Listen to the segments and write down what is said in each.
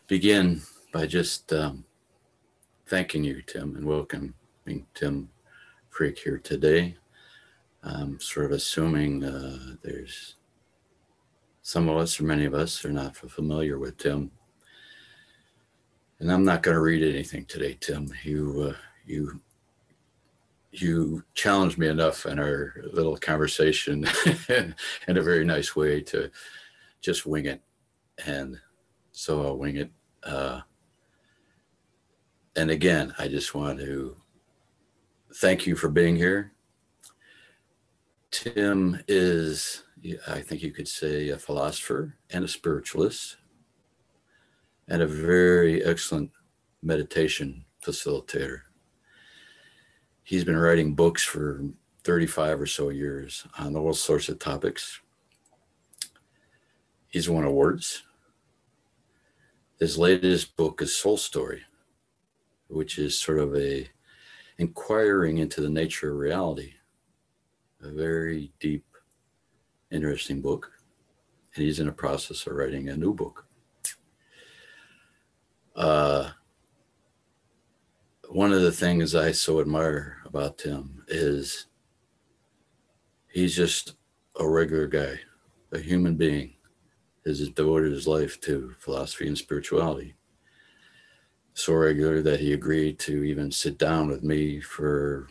begin by just thanking you, Tim, and welcoming Tim FREKE here today. I'm sort of assuming there's some of us, or many of us, are not familiar with Tim. And I'm not going to read anything today, Tim. You challenged me enough in our little conversation in a very nice way to just wing it. And so I'll wing it. And again, I just want to thank you for being here. Tim is, I think you could say, a philosopher and a spiritualist and a very excellent meditation facilitator. He's been writing books for 35 or so years on all sorts of topics. He's won awards. His latest book is Soul Story, which is sort of a inquiring into the nature of reality. A very deep, interesting book. And he's in the process of writing a new book. One of the things I so admire about Tim is he's just a regular guy, a human being. Has devoted his life to philosophy and spirituality. So regular that he agreed to even sit down with me for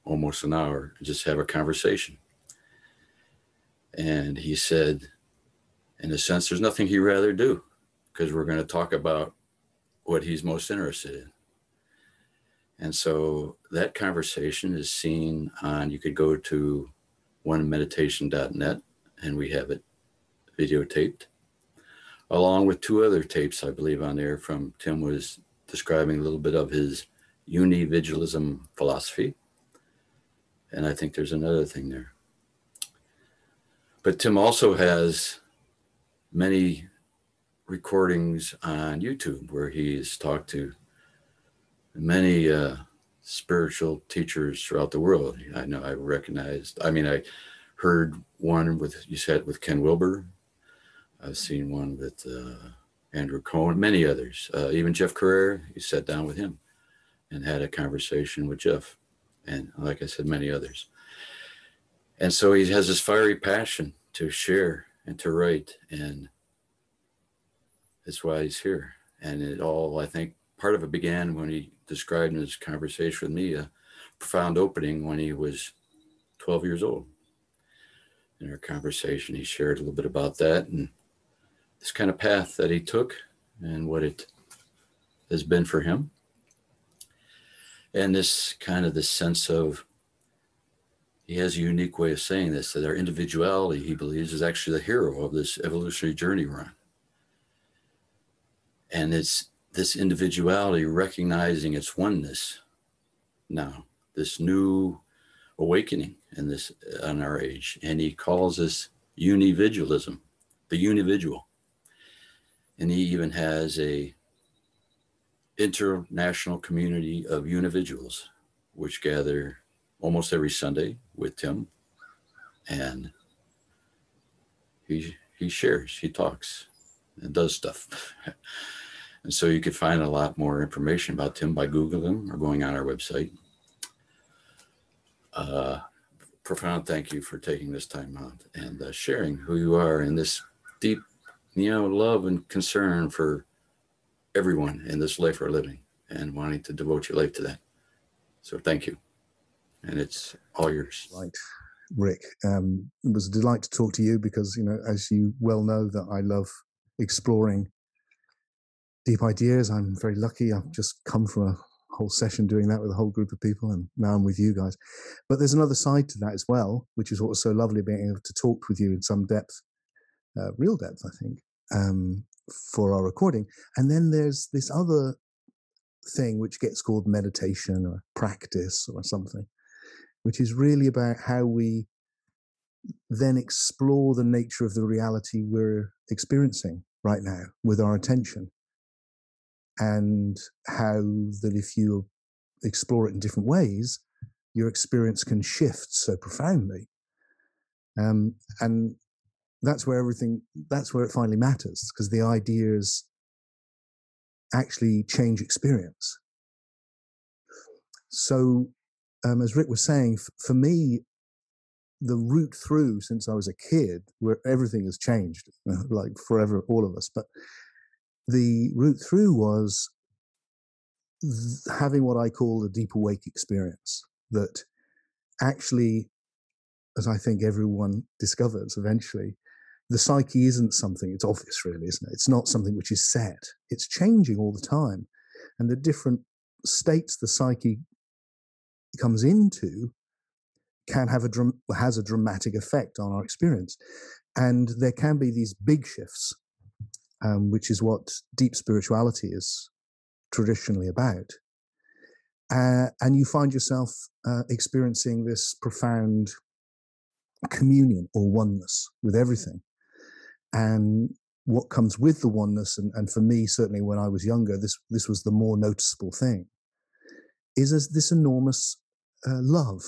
almost an hour and just have a conversation. And he said, in a sense, there's nothing he'd rather do because we're going to talk about what he's most interested in. And so that conversation is seen on, you could go to onemeditation.net and we have it videotaped, along with two other tapes, I believe, on there from Tim was describing a little bit of his univigilalism philosophy. And I think there's another thing there. But Tim also has many recordings on YouTube where he's talked to many spiritual teachers throughout the world. I know I heard one with Ken Wilber. I've seen one with Andrew Cohen, many others. Even Jeff Carrera, he sat down with him and had a conversation with Jeff. And like I said, many others. And so he has this fiery passion to share and to write. And that's why he's here. And it all, I think, part of it began when he described in his conversation with me a profound opening when he was 12 years old. In our conversation, he shared a little bit about that and this kind of path that he took and what it has been for him. And this kind of the sense of, he has a unique way of saying this, that our individuality, he believes, is actually the hero of this evolutionary journey we're on. And it's this individuality recognizing its oneness now, this new awakening in this on our age. And he calls this univigilalism, the unividual. And he even has a international community of unividuals, which gather almost every Sunday with Tim. And he shares, he talks and does stuff. And so you could find a lot more information about Tim by Googling him or going on our website. Profound thank you for taking this time out and sharing who you are and this deep, love and concern for everyone in this life we're living and wanting to devote your life to that. So thank you. And it's all yours. Right. Rick, it was a delight to talk to you because, as you well know, that I love exploring deep ideas. I'm very lucky. I've just come from a whole session doing that with a whole group of people, and now I'm with you guys. But there's another side to that as well, which is what was so lovely, being able to talk with you in some depth, real depth, I think, for our recording. And then there's this other thing which gets called meditation or practice or something, which is really about how we then explore the nature of the reality we're experiencing right now with our attention. And how that if you explore it in different ways, your experience can shift so profoundly. And that's where it finally matters, because the ideas actually change experience. So, as Rick was saying, for me, the route through since I was a kid, where everything has changed, like forever, all of us, but the route through was having what I call the deep awake experience, that actually, as I think everyone discovers eventually, the psyche isn't something, it's obvious really, isn't it? It's not something which is set. It's changing all the time. And the different states the psyche comes into can have has a dramatic effect on our experience. And there can be these big shifts, which is what deep spirituality is traditionally about. And you find yourself experiencing this profound communion or oneness with everything. And what comes with the oneness, and for me, certainly when I was younger, this was the more noticeable thing, is as this enormous love,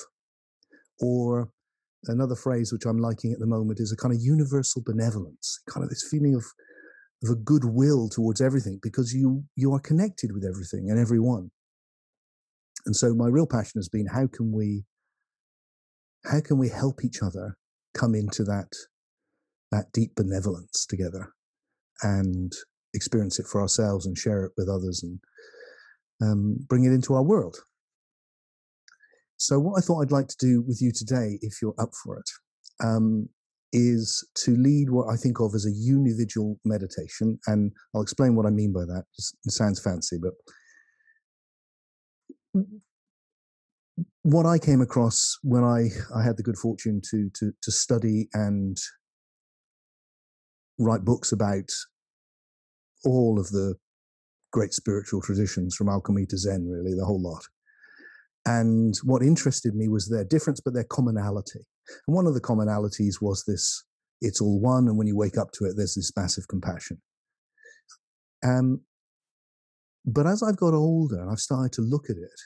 or another phrase which I'm liking at the moment is a kind of universal benevolence, kind of this feeling of a goodwill towards everything, because you are connected with everything and everyone. And so my real passion has been how can we help each other come into that deep benevolence together and experience it for ourselves and share it with others and bring it into our world. So what I thought I'd like to do with you today, if you're up for it, is to lead what I think of as a unividual meditation. And I'll explain what I mean by that. It sounds fancy, but what I came across when I had the good fortune to study and write books about all of the great spiritual traditions, from alchemy to Zen, really, the whole lot. And what interested me was their difference, but their commonality. And one of the commonalities was this: it's all one, and when you wake up to it, there's this massive compassion. But as I've got older and I've started to look at it,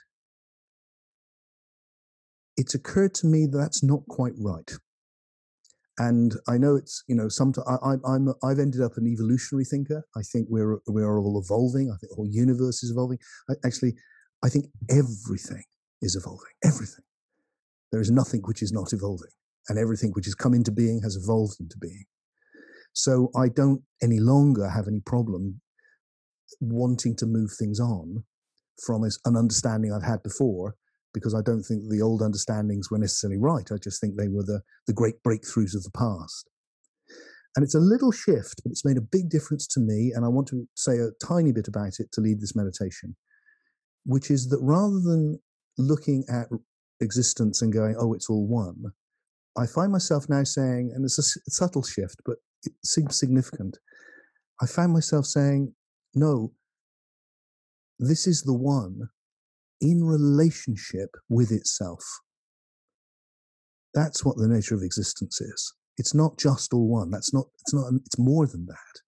it's occurred to me that's not quite right. And I know it's, sometimes I've ended up an evolutionary thinker. I think we're all evolving. I think the whole universe is evolving. I think everything is evolving. Everything. There is nothing which is not evolving, and everything which has come into being has evolved into being. So I don't any longer have any problem wanting to move things on from an understanding I've had before, because I don't think the old understandings were necessarily right. I just think they were the great breakthroughs of the past. And it's a little shift, but it's made a big difference to me. And I want to say a tiny bit about it to lead this meditation, which is that rather than looking at existence and going, oh, it's all one, I find myself now saying, and it's a subtle shift, but it seems significant. I found myself saying, no, this is the one in relationship with itself. That's what the nature of existence is. It's not just all one. It's more than that.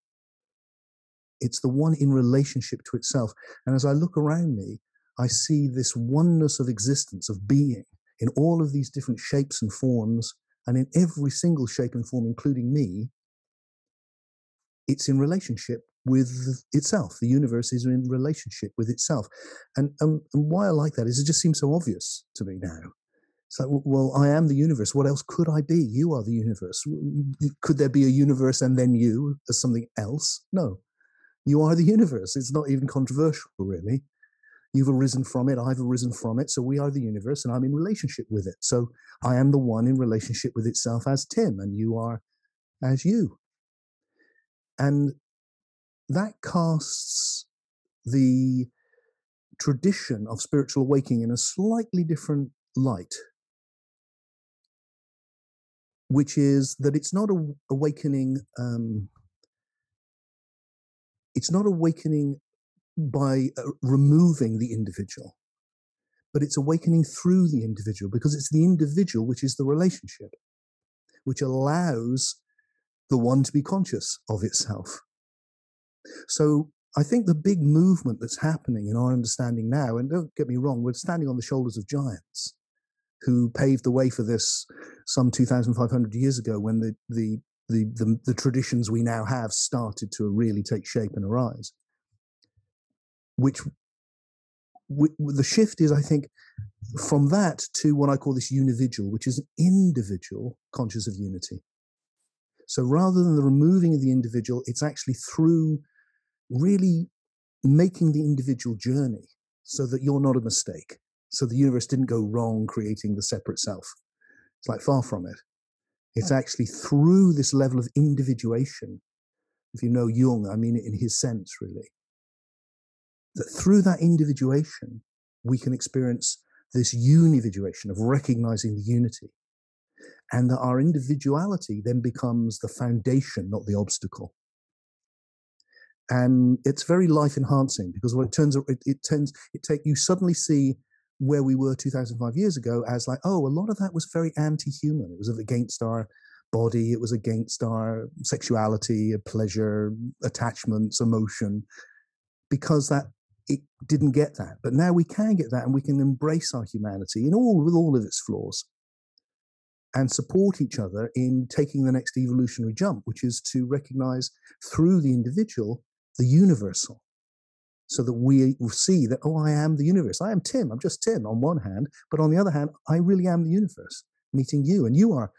It's the one in relationship to itself. And as I look around me, I see this oneness of existence, of being, in all of these different shapes and forms, and in every single shape and form, including me, it's in relationship with itself. The universe is in relationship with itself. And why I like that is it just seems so obvious to me now. It's like, well, I am the universe. What else could I be? You are the universe. Could there be a universe and then you as something else? No. You are the universe. It's not even controversial, really. You've arisen from it. I've arisen from it. So we are the universe, and I'm in relationship with it. So I am the one in relationship with itself as Tim, and you are as you. And that casts the tradition of spiritual awakening in a slightly different light, which is that it's not awakening. It's not awakening by removing the individual, but it's awakening through the individual, because it's the individual which is the relationship, which allows the one to be conscious of itself. So I think the big movement that's happening in our understanding now, and don't get me wrong, we're standing on the shoulders of giants who paved the way for this some 2,500 years ago, when the traditions we now have started to really take shape and arise. which the shift is, I think, from that to what I call this unividual, which is an individual conscious of unity. So rather than the removing of the individual, it's actually through really making the individual journey so that you're not a mistake. So the universe didn't go wrong creating the separate self. It's like far from it. It's actually through this level of individuation. If you know Jung, I mean it in his sense, really. That through that individuation, we can experience this unividuation of recognizing the unity. And that our individuality then becomes the foundation, not the obstacle. And it's very life enhancing, because what it turns you suddenly see where we were 2005 years ago as like, oh, a lot of that was very anti-human. It was against our body. It was against our sexuality, pleasure, attachments, emotion, because that it didn't get that. But now we can get that, and we can embrace our humanity with all of its flaws, and support each other in taking the next evolutionary jump, which is to recognize through the individual the universal, so that we see that, oh, I am the universe. I am Tim. I'm just Tim on one hand, but on the other hand, I really am the universe, meeting you, and you are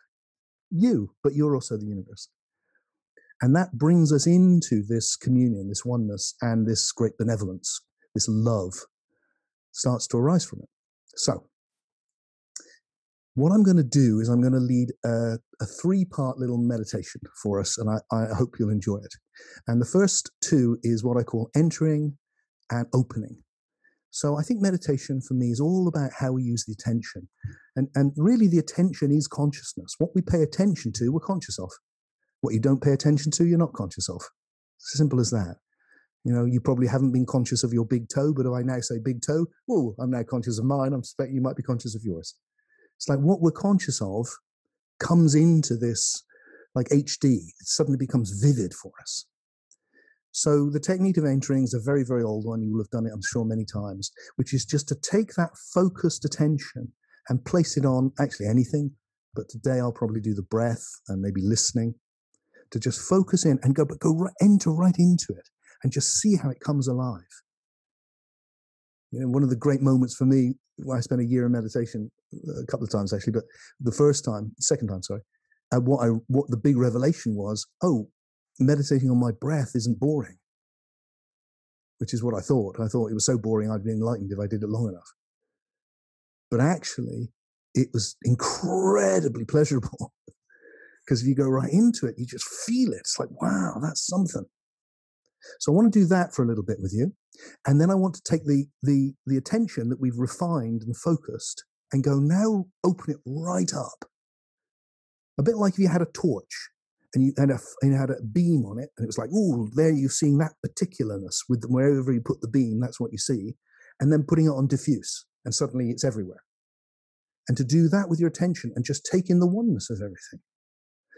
you, but you're also the universe. And that brings us into this communion, this oneness, and this great benevolence, this love starts to arise from it. So what I'm going to do is I'm going to lead a 3-part little meditation for us, and I hope you'll enjoy it. And the first 2 is what I call entering and opening. So I think meditation for me is all about how we use the attention. And really the attention is consciousness. What we pay attention to, we're conscious of. What you don't pay attention to, you're not conscious of. It's as simple as that. You know, you probably haven't been conscious of your big toe, but if I now say big toe, oh, I'm now conscious of mine. I'm suspecting you might be conscious of yours. It's like what we're conscious of comes into this like HD. It suddenly becomes vivid for us. So the technique of entering is a very, very old one. You will have done it, I'm sure, many times, which is just to take that focused attention and place it on actually anything. But today I'll probably do the breath and maybe listening, to just focus in and enter right into it and just see how it comes alive. You know, one of the great moments for me, I spent a year in meditation, a couple of times actually, but second time, what the big revelation was, oh, meditating on my breath isn't boring, which is what I thought. I thought it was so boring I'd be enlightened if I did it long enough. But actually, it was incredibly pleasurable, because if you go right into it, you just feel it. It's like, wow, that's something. So I want to do that for a little bit with you. And then I want to take the attention that we've refined and focused and go now open it right up. A bit like if you had a torch and you had a beam on it, and it was like, oh, there you're seeing that particularness with wherever you put the beam, that's what you see. And then putting it on diffuse, and suddenly it's everywhere. And to do that with your attention and just take in the oneness of everything.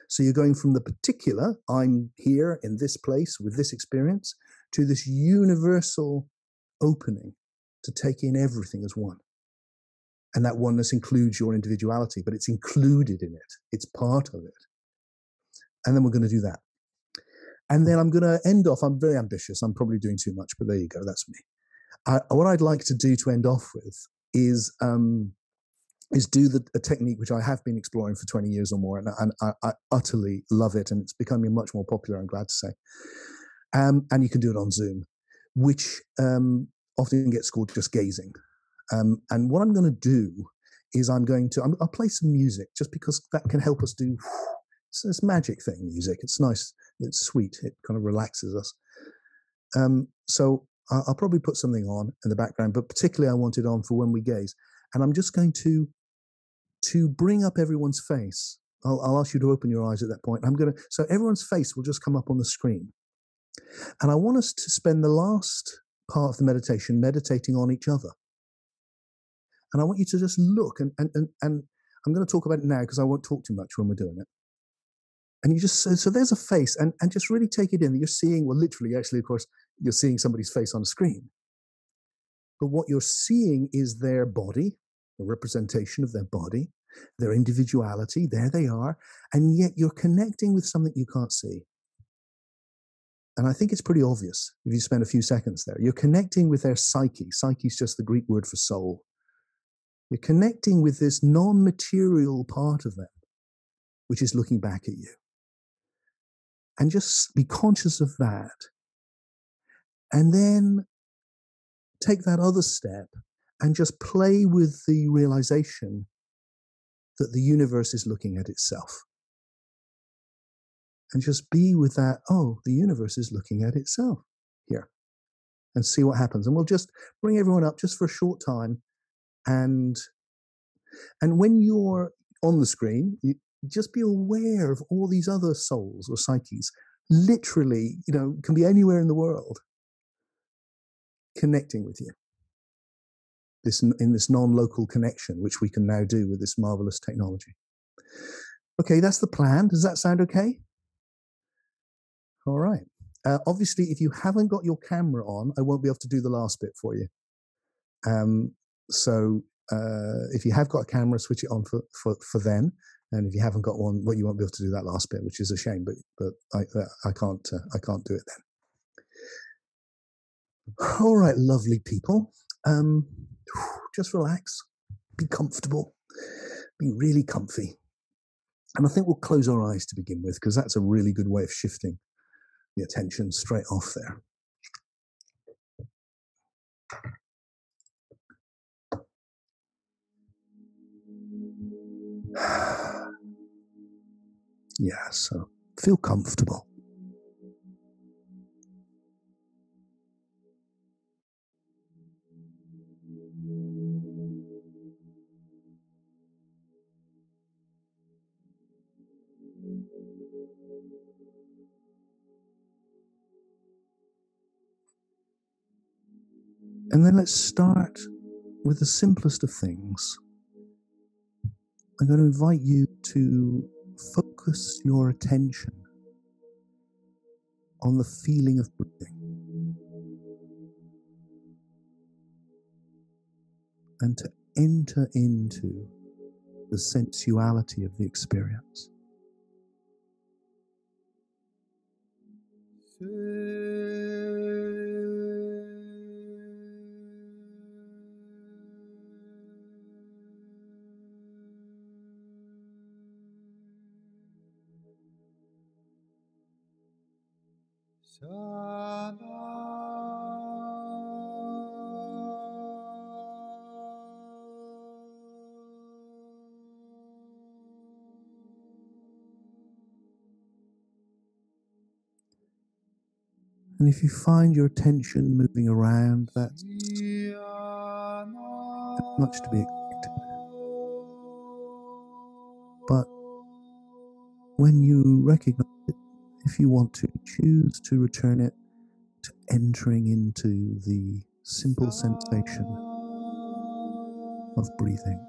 So you're going from the particular, I'm here in this place with this experience, to this universal opening to take in everything as one. And that oneness includes your individuality, but it's included in it. It's part of it. And then we're going to do that. And then I'm going to end off, I'm very ambitious. I'm probably doing too much, but there you go. That's me. What I'd like to do to end off with is do a technique which I have been exploring for 20 years or more, and I utterly love it, and it's becoming much more popular, I'm glad to say. And you can do it on Zoom, which often gets called just gazing. And what I'm going to do is I'll play some music, just because that can help us do this magic thing, music. It's nice, it's sweet, it kind of relaxes us. So I'll probably put something on in the background, but particularly I want it on for when we gaze. And I'm just going to bring up everyone's face. I'll ask you to open your eyes at that point. So everyone's face will just come up on the screen. And I want us to spend the last part of the meditation meditating on each other. And I want you to just look, and I'm going to talk about it now because I won't talk too much when we're doing it. And you just, so there's a face, and just really take it in that you're seeing, well, literally, actually, of course, you're seeing somebody's face on a screen. But what you're seeing is their body, a representation of their body, their individuality, there they are, and yet you're connecting with something you can't see. And I think it's pretty obvious if you spend a few seconds there. You're connecting with their psyche. Psyche is just the Greek word for soul. You're connecting with this non-material part of them, which is looking back at you. And just be conscious of that. And then take that other step and just play with the realization that the universe is looking at itself. And just be with that, oh, the universe is looking at itself here. And see what happens. And we'll just bring everyone up just for a short time. And when you're on the screen, you just be aware of all these other souls or psyches, literally, can be anywhere in the world, connecting with you. In this non-local connection, which we can now do with this marvelous technology. Okay, that's the plan. Does that sound okay? All right. Obviously, if you haven't got your camera on, I won't be able to do the last bit for you. So if you have got a camera, switch it on for then. And if you haven't got one, well, you won't be able to do that last bit, which is a shame. But I can't do it then. All right, lovely people. Just relax, be comfortable, be really comfy. And I think we'll close our eyes to begin with, because that's a really good way of shifting the attention straight off there. Yeah, so feel comfortable. And then let's start with the simplest of things. I'm going to invite you to focus your attention on the feeling of breathing and to enter into the sensuality of the experience. And if you find your attention moving around, that's much to be expected. But when you recognize it, if you want to, choose to return it to entering into the simple sensation of breathing.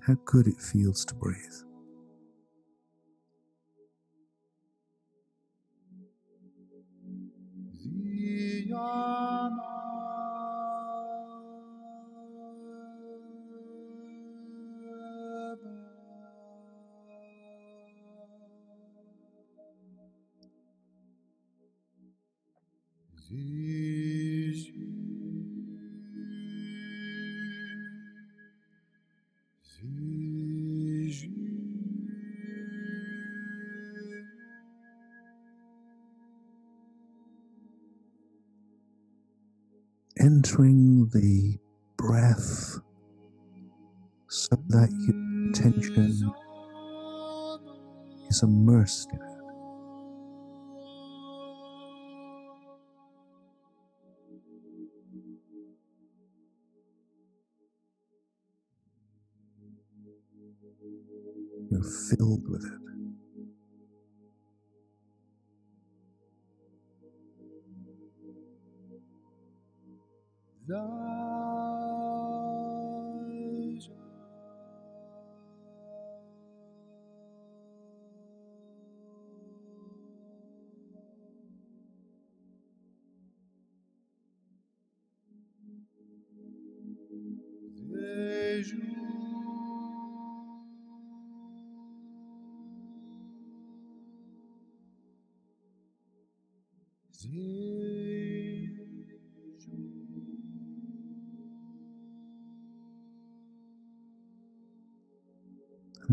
How good it feels to breathe. Entering the breath so that your attention is immersed in it. You're filled with it. And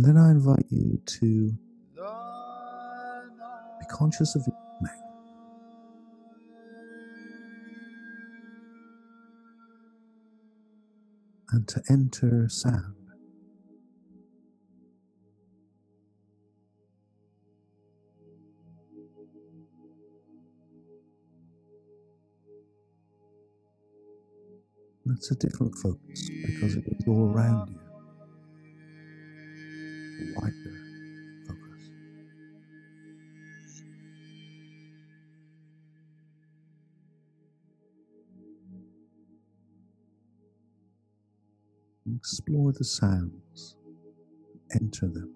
then I invite you to be conscious of listening. And to enter sound. That's a different focus because it is all around you. A wider focus. Explore the sounds, enter them,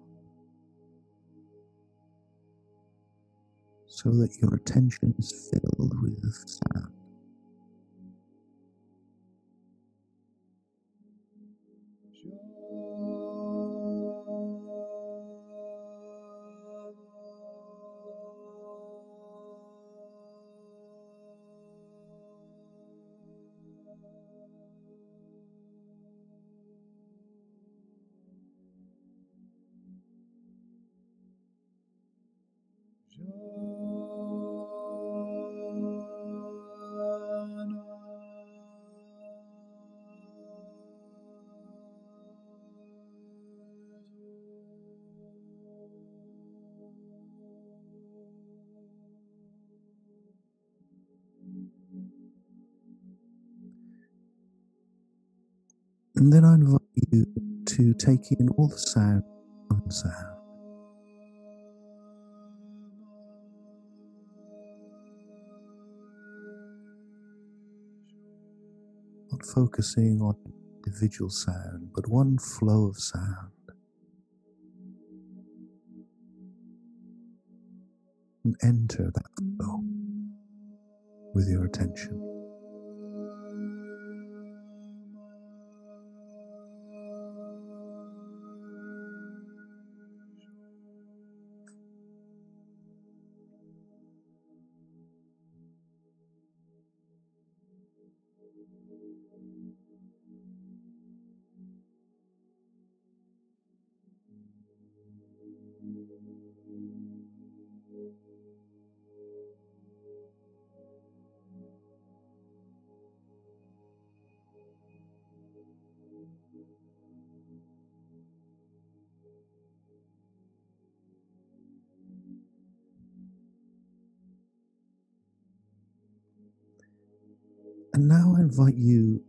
so that your attention is filled with sound. And then I invite you to take in all the sound, one sound. Not focusing on individual sound, but one flow of sound. And enter that flow with your attention. And now I invite you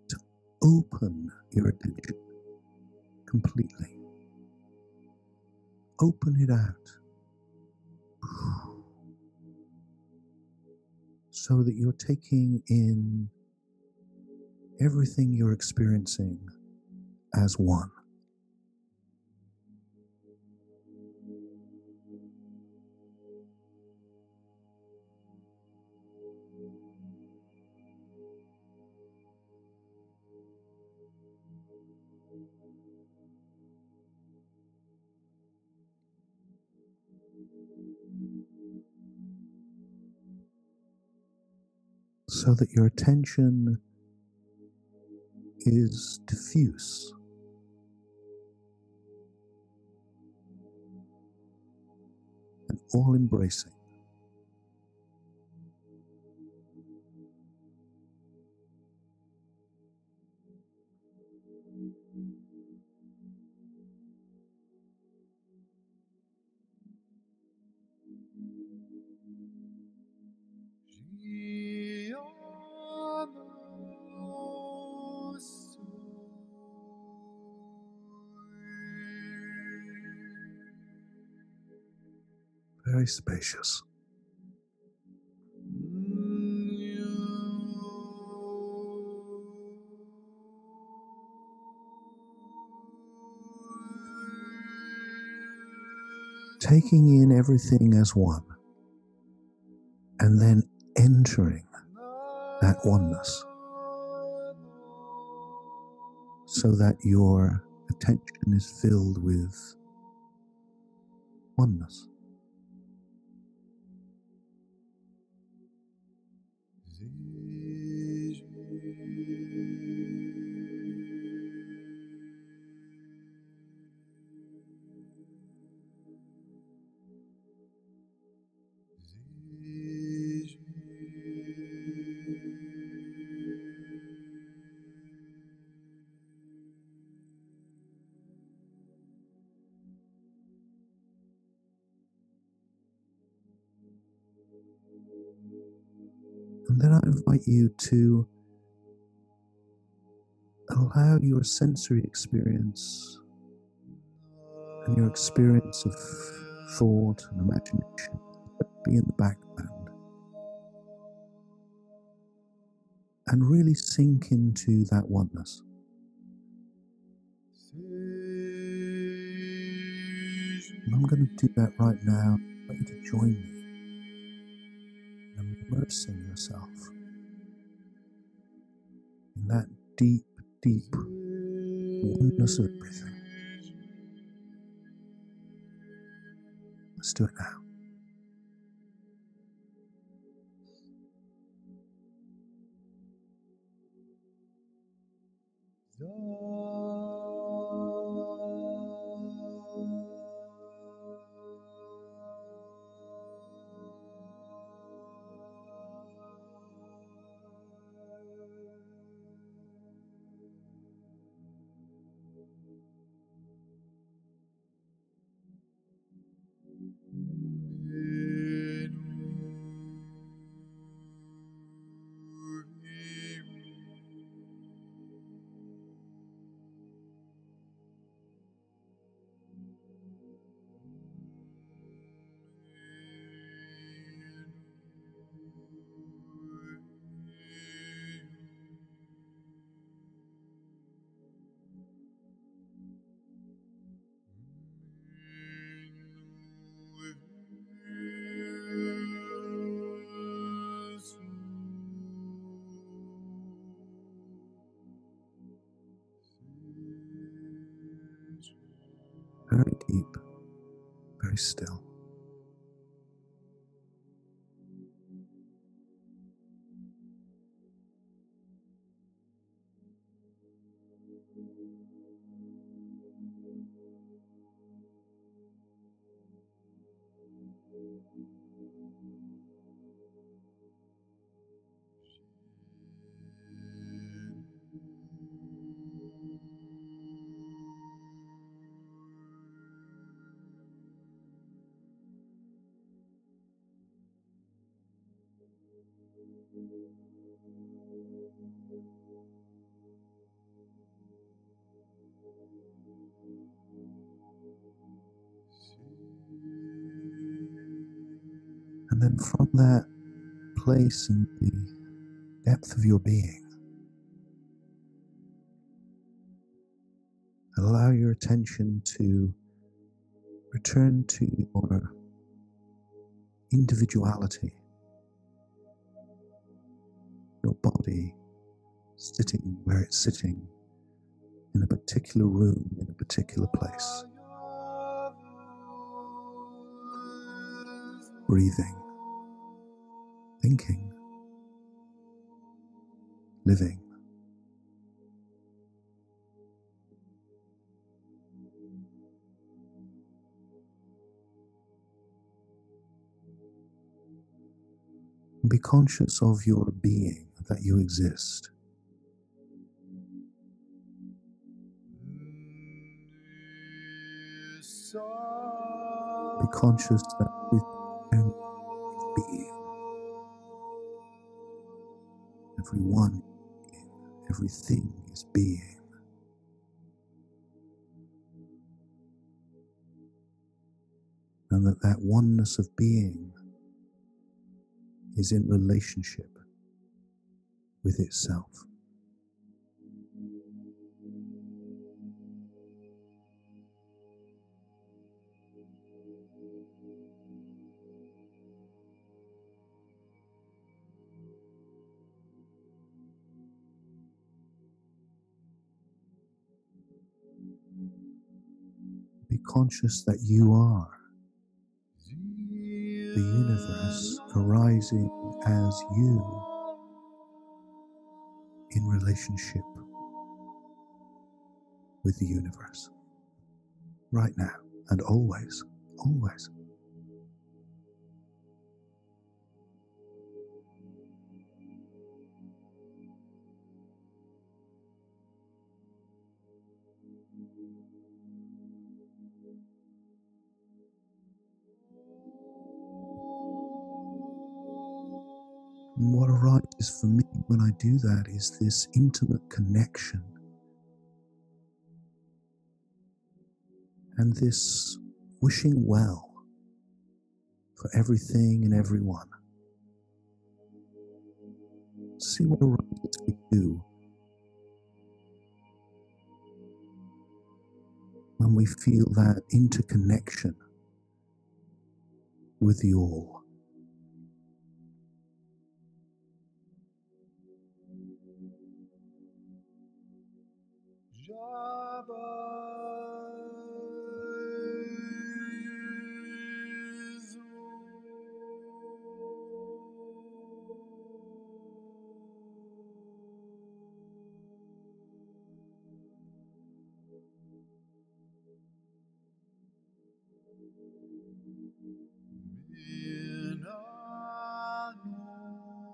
to open your attention completely. Open it out so that you're taking in everything you're experiencing as one. So that your attention is diffuse. And all embracing. Very spacious. taking in everything as one, and then entering that oneness, so that your attention is filled with oneness. And then I invite you to allow your sensory experience and your experience of thought and imagination to be in the background and really sink into that oneness. And I'm going to do that right now. I want you to join me in immersing yourself in that deep, deep oneness of everything. Let's do it now. Very deep, very still. And then from that place in the depth of your being, allow your attention to return to your individuality, your body sitting where it's sitting in a particular room, in a particular place. Breathing, thinking, living. Be conscious of your being, that you exist. Be conscious that everything is being. Everyone is being. Everything is being. And that oneness of being is in relationship with itself. Be conscious that you are the universe arising as you in relationship with the universe right now and always, always. And what arises for me when I do that is this intimate connection and this wishing well for everything and everyone. See what arises for you when we feel that interconnection with the all.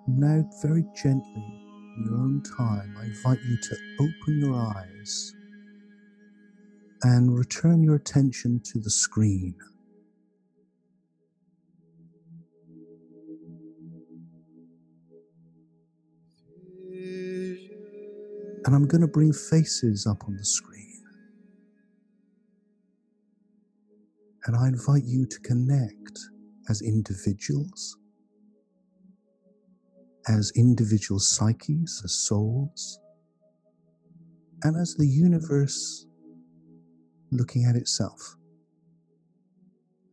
Now, very gently, in your own time, I invite you to open your eyes and return your attention to the screen. And I'm going to bring faces up on the screen. And I invite you to connect as individuals, as individual psyches, as souls, and as the universe looking at itself.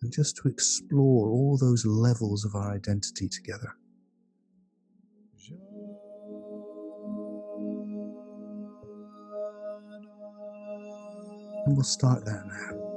And just to explore all those levels of our identity together. And we'll start that now.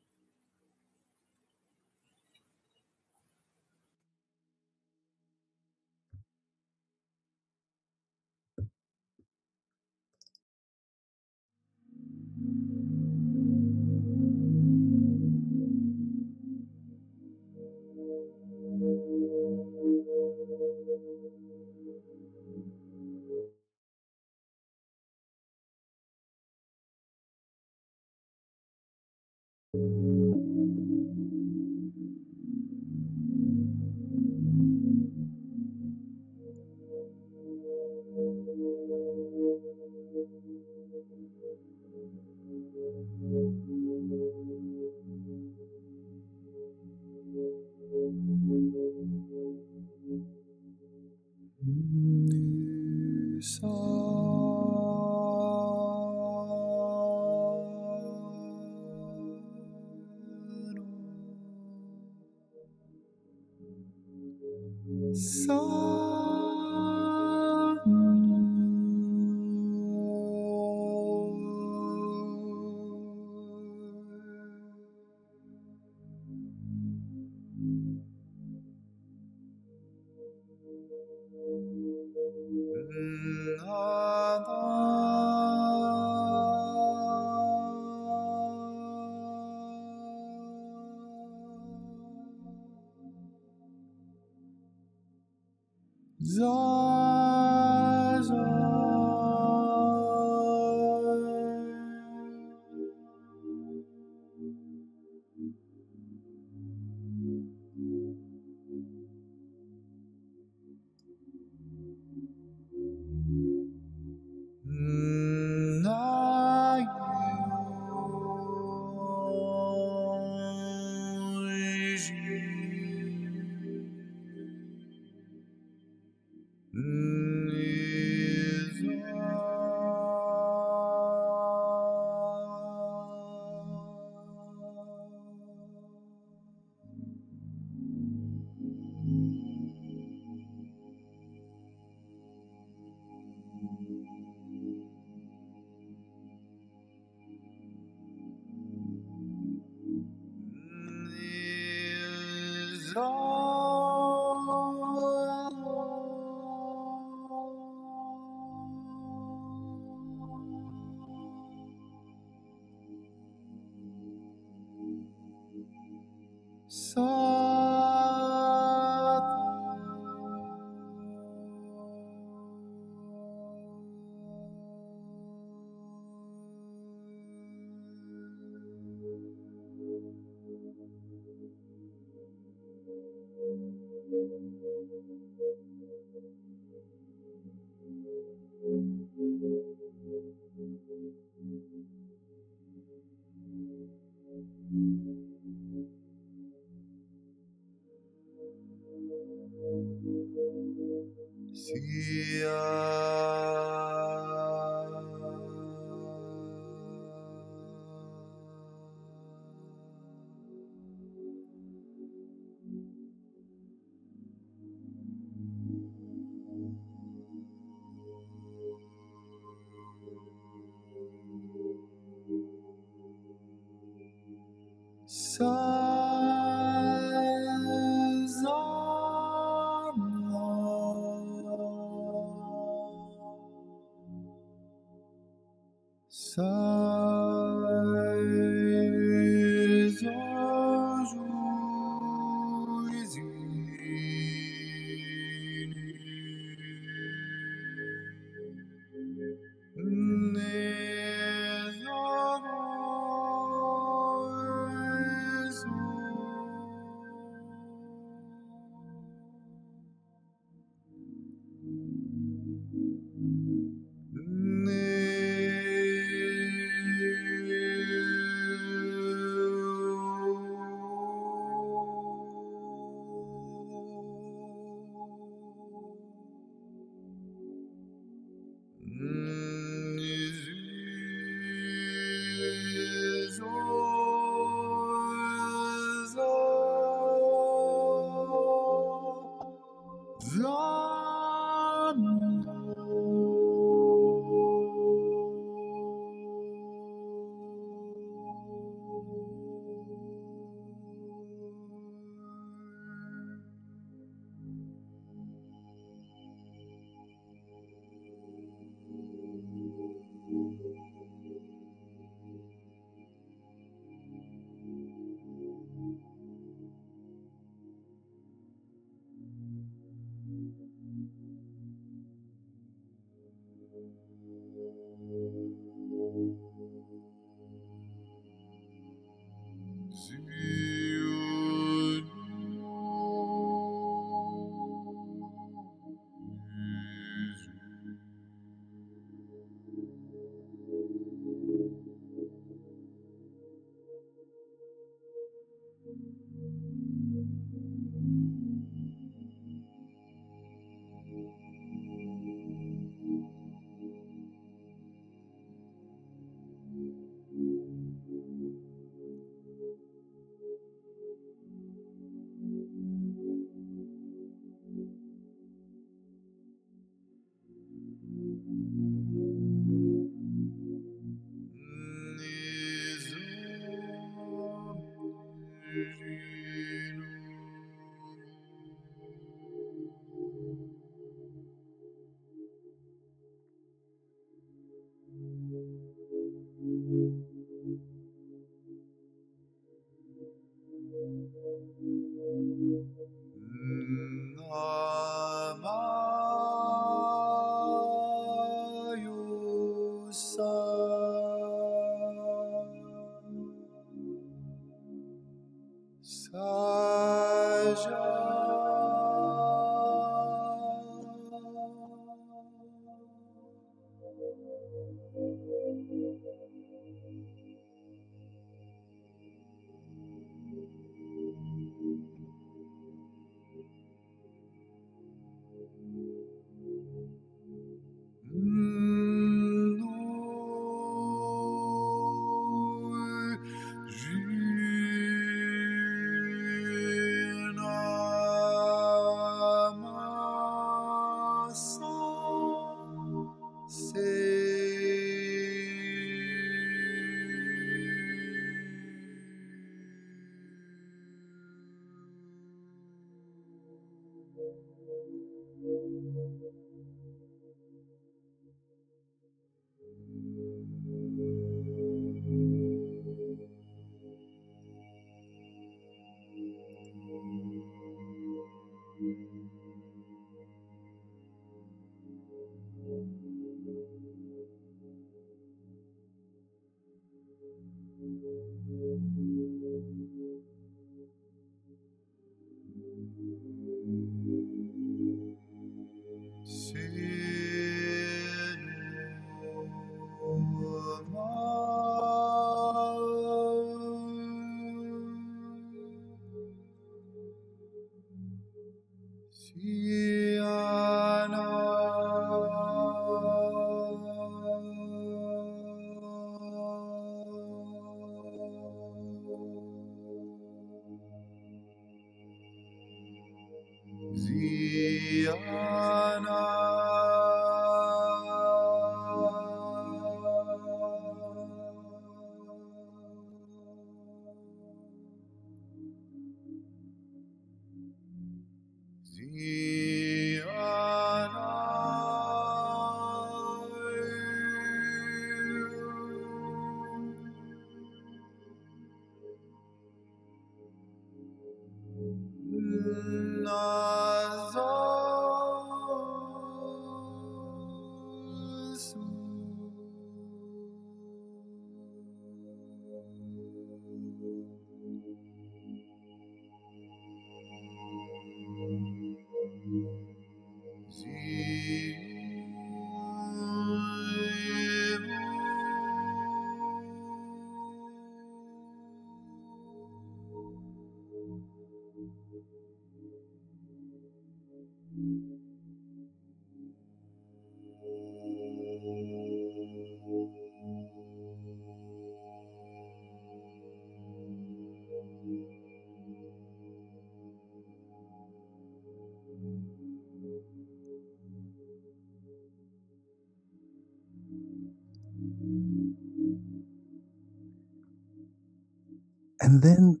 And then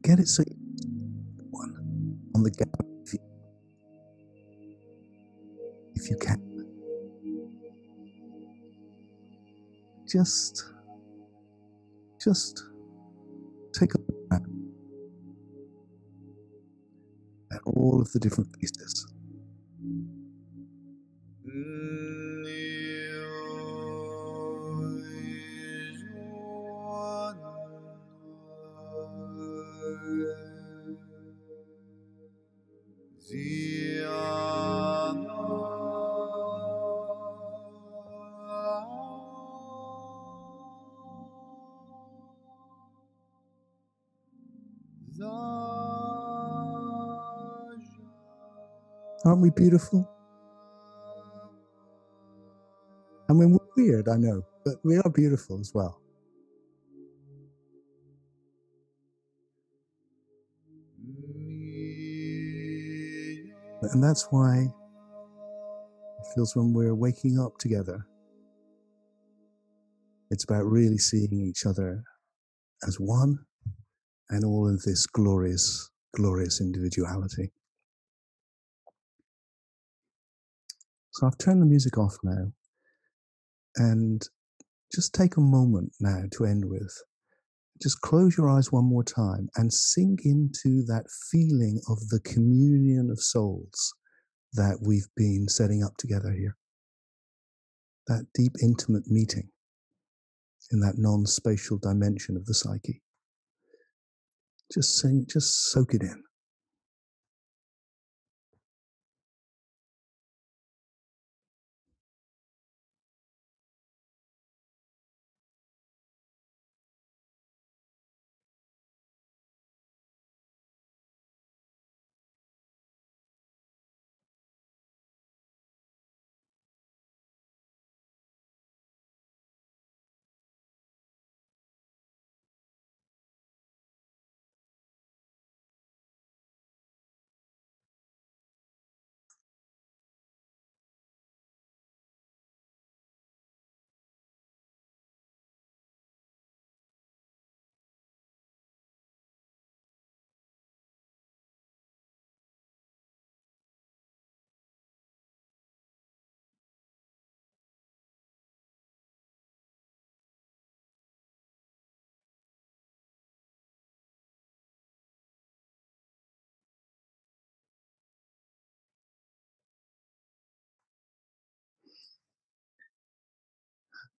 get it so you one on the gap if you can. Just take a look at all of the different pieces. Aren't we beautiful? I mean, we're weird, I know, but we are beautiful as well. And that's why it feels when we're waking up together, it's about really seeing each other as one and all of this glorious, glorious individuality. So I've turned the music off now, and just take a moment now to end with. Just close your eyes one more time and sink into that feeling of the communion of souls that we've been setting up together here. That deep, intimate meeting in that non-spatial dimension of the psyche. Just soak it in.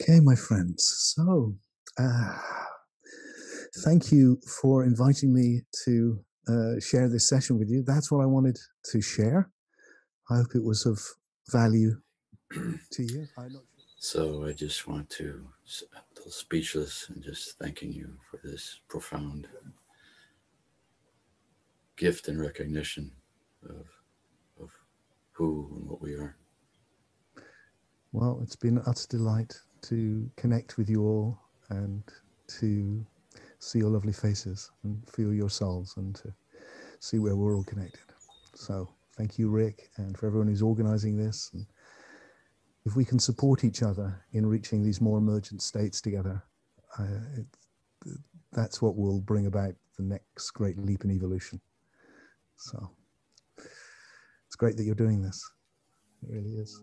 Okay, my friends. So, thank you for inviting me to share this session with you. That's what I wanted to share. I hope it was of value to you. I'm not sure. So I just want to, I'm a little speechless and just thanking you for this profound gift and recognition of who and what we are. Well, it's been an utter delight to connect with you all and to see your lovely faces and feel your souls and to see where we're all connected. So thank you, Rick, and for everyone who's organizing this. And if we can support each other in reaching these more emergent states together, that's what will bring about the next great leap in evolution. So it's great that you're doing this. It really is.